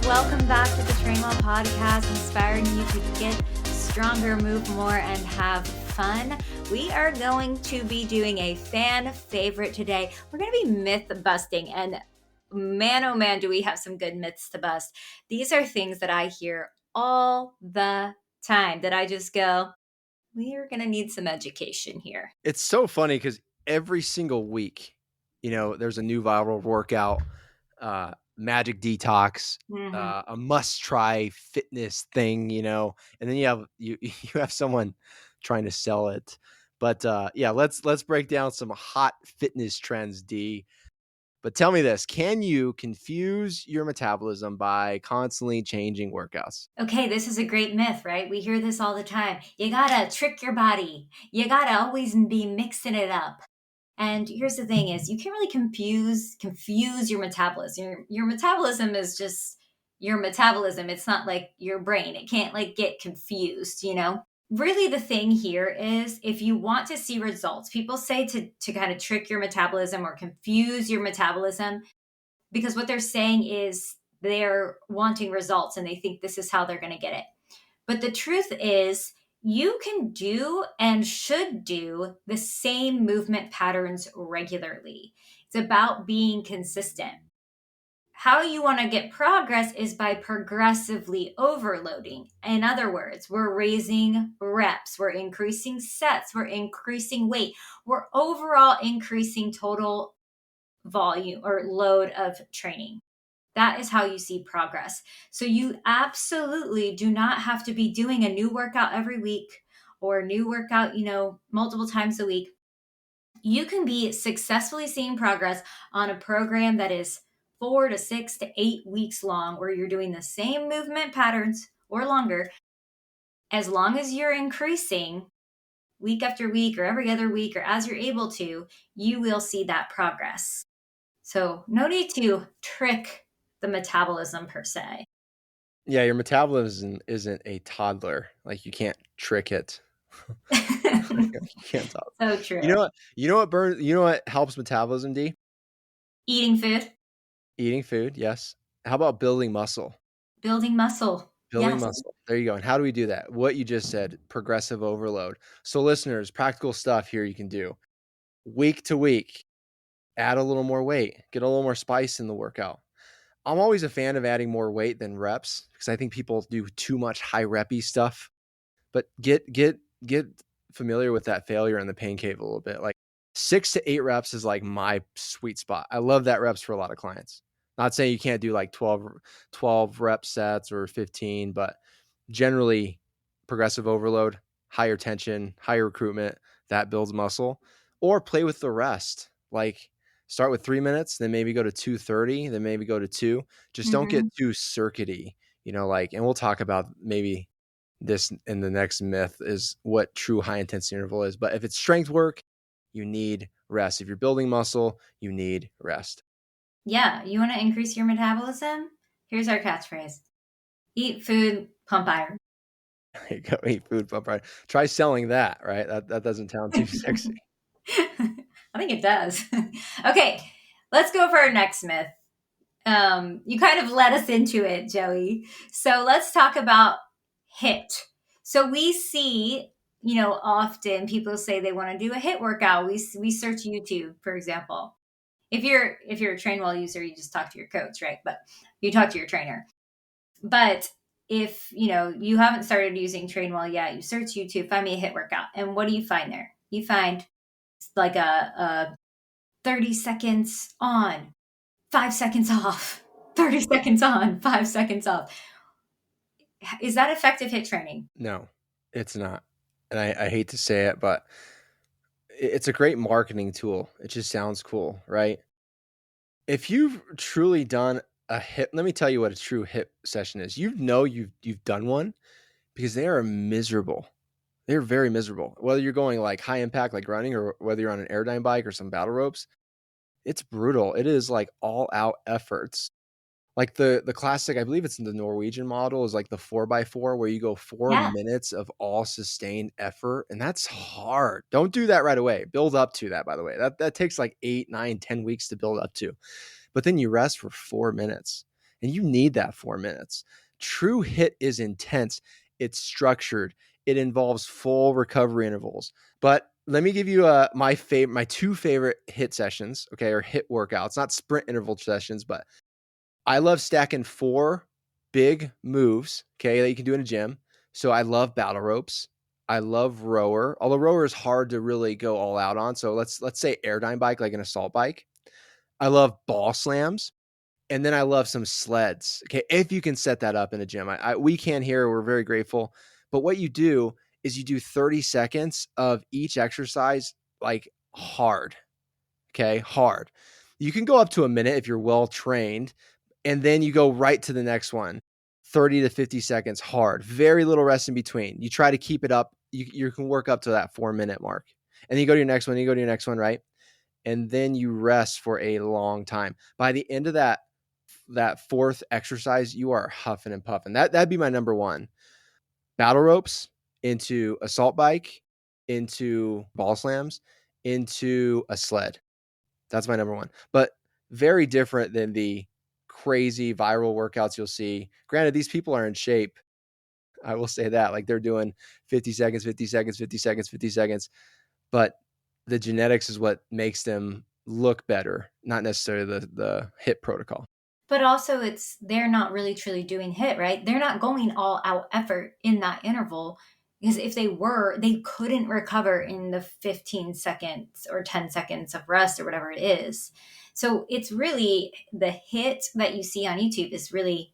Welcome back to the Trainwell podcast, inspiring you to get stronger, move more, and have fun. We are going to be doing a fan favorite today. We're going to be myth busting, and man, oh man, do we have some good myths to bust. These are things that I hear all the time that I just go, we are going to need some education here. It's so funny because every single week, there's a new viral workout, magic detox, a must try fitness thing, and then you have someone trying to sell it. But let's break down some hot fitness trends, D. But tell me this, can you confuse your metabolism by constantly changing workouts? Okay, this is a great myth, right? We hear this all the time. You gotta trick your body. You gotta always be mixing it up. And here's the thing is you can't really confuse your metabolism. Your metabolism is just your metabolism. It's not like your brain. It can't like get confused, Really the thing here is if you want to see results, people say to kind of trick your metabolism or confuse your metabolism because what they're saying is they're wanting results and they think this is how they're going to get it. But the truth is, you can do and should do the same movement patterns regularly. It's about being consistent. How you want to get progress is by progressively overloading. In other words, we're raising reps, we're increasing sets, we're increasing weight, we're overall increasing total volume or load of training. That is how you see progress. So you absolutely do not have to be doing a new workout every week or a new workout, multiple times a week. You can be successfully seeing progress on a program that is 4 to 6 to 8 weeks long, where you're doing the same movement patterns or longer. As long as you're increasing week after week or every other week or as you're able to, you will see that progress. So no need to trick the metabolism per se. Yeah, your metabolism isn't a toddler. Like you can't trick it. You can't talk. So true. You know what helps metabolism, D? Eating food. Eating food, yes. How about building muscle? Building muscle. Building Yes. muscle. There you go. And how do we do that? What you just said, progressive overload. So listeners, practical stuff here you can do. Week to week, add a little more weight, get a little more spice in the workout. I'm always a fan of adding more weight than reps because I think people do too much high reppy stuff. But get familiar with that failure in the pain cave a little bit. Like 6 to 8 reps is like my sweet spot. I love that reps for a lot of clients. Not saying you can't do like 12 rep sets or 15, but generally progressive overload, higher tension, higher recruitment, that builds muscle. Or play with the rest. Like start with 3 minutes, then maybe go to 2:30, then maybe go to 2. Just don't get too circuity, and we'll talk about maybe this in the next myth is what true high intensity interval is. But if it's strength work, you need rest. If you're building muscle, you need rest. Yeah. You want to increase your metabolism? Here's our catchphrase. Eat food, pump iron. You go eat food, pump iron. Try selling that, right? That doesn't sound too sexy. I think it does. Okay. Let's go for our next myth. You kind of led us into it, Joey. So let's talk about HIIT. So we see, often people say they want to do a HIIT workout. We search YouTube, for example. If you're a Trainwell user, you just talk to your coach, right? But you talk to your trainer. But if, you haven't started using Trainwell yet, you search YouTube, find me a HIIT workout. And what do you find there? You find like a 30 seconds on, 5 seconds off, 30 seconds on, 5 seconds off. Is that effective HIIT training? No, it's not. And I hate to say it, but it's a great marketing tool. It just sounds cool, right? If you've truly done a HIIT, let me tell you what a true HIIT session is. You've done one because they are miserable. They're very miserable. Whether you're going like high impact, like running, or whether you're on an airdyne bike or some battle ropes, it's brutal. It is like all out efforts. Like the classic, I believe it's in the Norwegian model, is like the 4x4 where you go 4 minutes of all sustained effort. And that's hard. Don't do that right away. Build up to that, by the way. That takes like 8, 9, 10 weeks to build up to. But then you rest for 4 minutes. and you need that 4 minutes. True HIIT is intense. It's structured. It involves full recovery intervals. But let me give you my two favorite HIIT sessions, okay, or HIIT workouts, not sprint interval sessions, but I love stacking 4 big moves, okay, that you can do in a gym. So I love battle ropes. I love rower. Although rower is hard to really go all out on. So let's say airdyne bike, like an assault bike. I love ball slams. And then I love some sleds. Okay. If you can set that up in a gym, we can here. We're very grateful. But what you do is you do 30 seconds of each exercise, like hard. Okay. Hard. You can go up to a minute if you're well trained, and then you go right to the next one. 30 to 50 seconds hard. Very little rest in between. You try to keep it up. You can work up to that 4-minute mark. And then you go to your next one, you go to your next one, right? And then you rest for a long time. By the end of that 4th exercise, you are huffing and puffing. That'd be my number one. Battle ropes into assault bike, into ball slams, into a sled. That's my number one. But very different than the crazy viral workouts you'll see. Granted, these people are in shape. I will say that. Like, they're doing 50 seconds, 50 seconds, 50 seconds, 50 seconds. But the genetics is what makes them look better, not necessarily the HIIT protocol. But also they're not really truly doing HIIT, right? They're not going all out effort in that interval, because if they were, they couldn't recover in the 15 seconds or 10 seconds of rest or whatever it is. So it's really the HIIT that you see on YouTube is really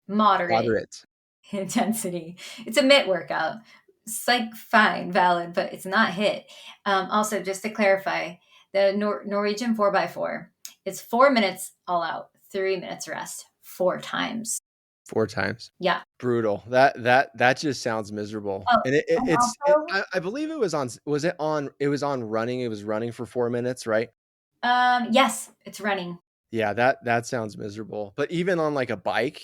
moderate Moderate. intensity. It's a mitt workout. It's like fine, valid, but it's not HIIT. Also, just to clarify, the Norwegian 4x4, it's 4 minutes all out, 3 minutes rest, 4 times. 4 times. Yeah. Brutal. That just sounds miserable. Oh, And and also, I believe it was on running. It was running for 4 minutes, right? yes, it's running. Yeah, that sounds miserable. But even on like a bike,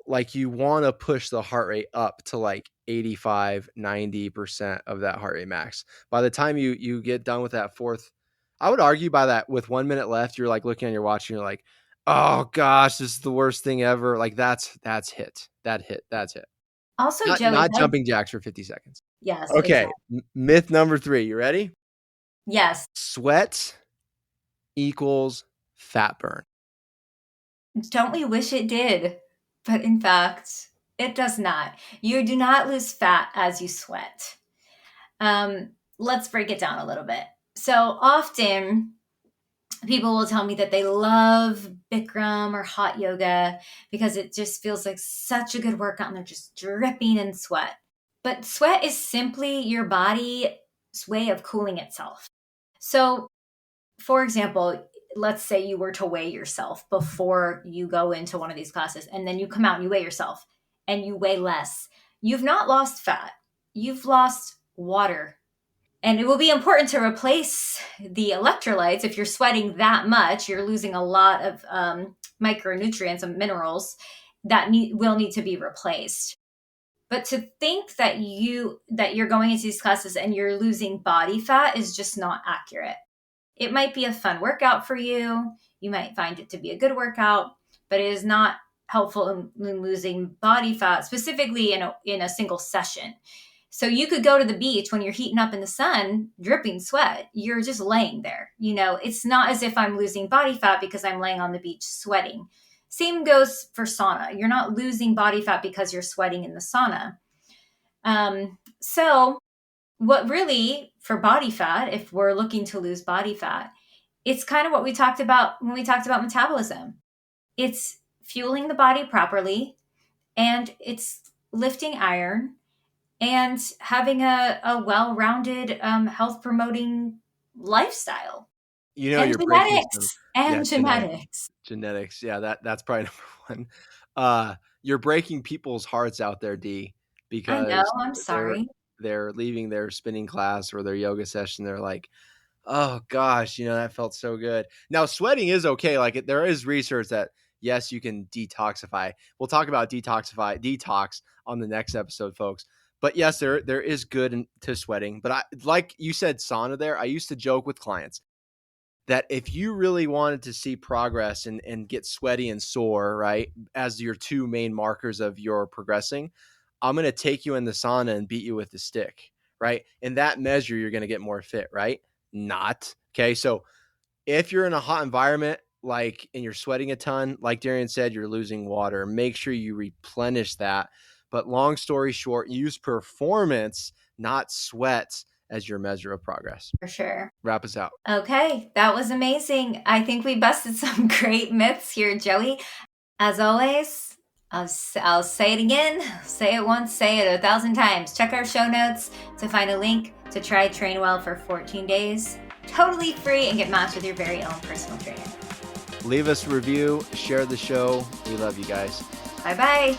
like, you want to push the heart rate up to like 85, 90% of that heart rate max. By the time you get done with that 4th, I would argue by that, with 1 minute left, you're like looking on your watch and you're like, oh gosh, this is the worst thing ever. Like, that's HIIT. That's HIIT. Also, Joey, Not jumping jacks for 50 seconds. yes, Okay. exactly. Myth number 3. You ready? Yes. Sweat equals fat burn. Don't we wish it did? But in fact, it does not. You do not lose fat as you sweat. Let's break it down a little bit. So often people will tell me that they love Bikram or hot yoga because it just feels like such a good workout and they're just dripping in sweat. But sweat is simply your body's way of cooling itself. So, for example, let's say you were to weigh yourself before you go into one of these classes, and then you come out and you weigh yourself and you weigh less. You've not lost fat, you've lost water. And it will be important to replace the electrolytes. If you're sweating that much, you're losing a lot of micronutrients and minerals that will need to be replaced. But to think that you're going into these classes and you're losing body fat is just not accurate. It might be a fun workout for you. You might find it to be a good workout, but it is not helpful in losing body fat, specifically in a single session. So you could go to the beach when you're heating up in the sun, dripping sweat. You're just laying there. It's not as if I'm losing body fat because I'm laying on the beach sweating. Same goes for sauna. You're not losing body fat because you're sweating in the sauna. So what really, for body fat, if we're looking to lose body fat, it's kind of what we talked about when we talked about metabolism. It's fueling the body properly, and it's lifting iron and having a well-rounded, health-promoting lifestyle. And You're breaking some. genetics. And Yeah, genetics. genetics. Yeah, that's probably number one. You're breaking people's hearts out there, D, I know, because I'm sorry. they're leaving their spinning class or their yoga session. They're like, oh gosh, that felt so good. Now, sweating is okay. Like, there is research that, yes, you can detoxify. We'll talk about detox on the next episode, folks. But yes, there is good to sweating. But like you said, sauna there, I used to joke with clients that if you really wanted to see progress and get sweaty and sore, right, as your two main markers of your progressing, I'm going to take you in the sauna and beat you with the stick, right? In that measure, you're going to get more fit, right? Not. Okay. So if you're in a hot environment, like, and you're sweating a ton, like Darian said, you're losing water, make sure you replenish that. But long story short, use performance, not sweat, as your measure of progress. For sure. Wrap us out. Okay, that was amazing. I think we busted some great myths here, Joey. As always, I'll say it again, say it once, say it 1,000 times. Check our show notes to find a link to try Trainwell for 14 days, totally free, and get matched with your very own personal trainer. Leave us a review, share the show. We love you guys. Bye-bye.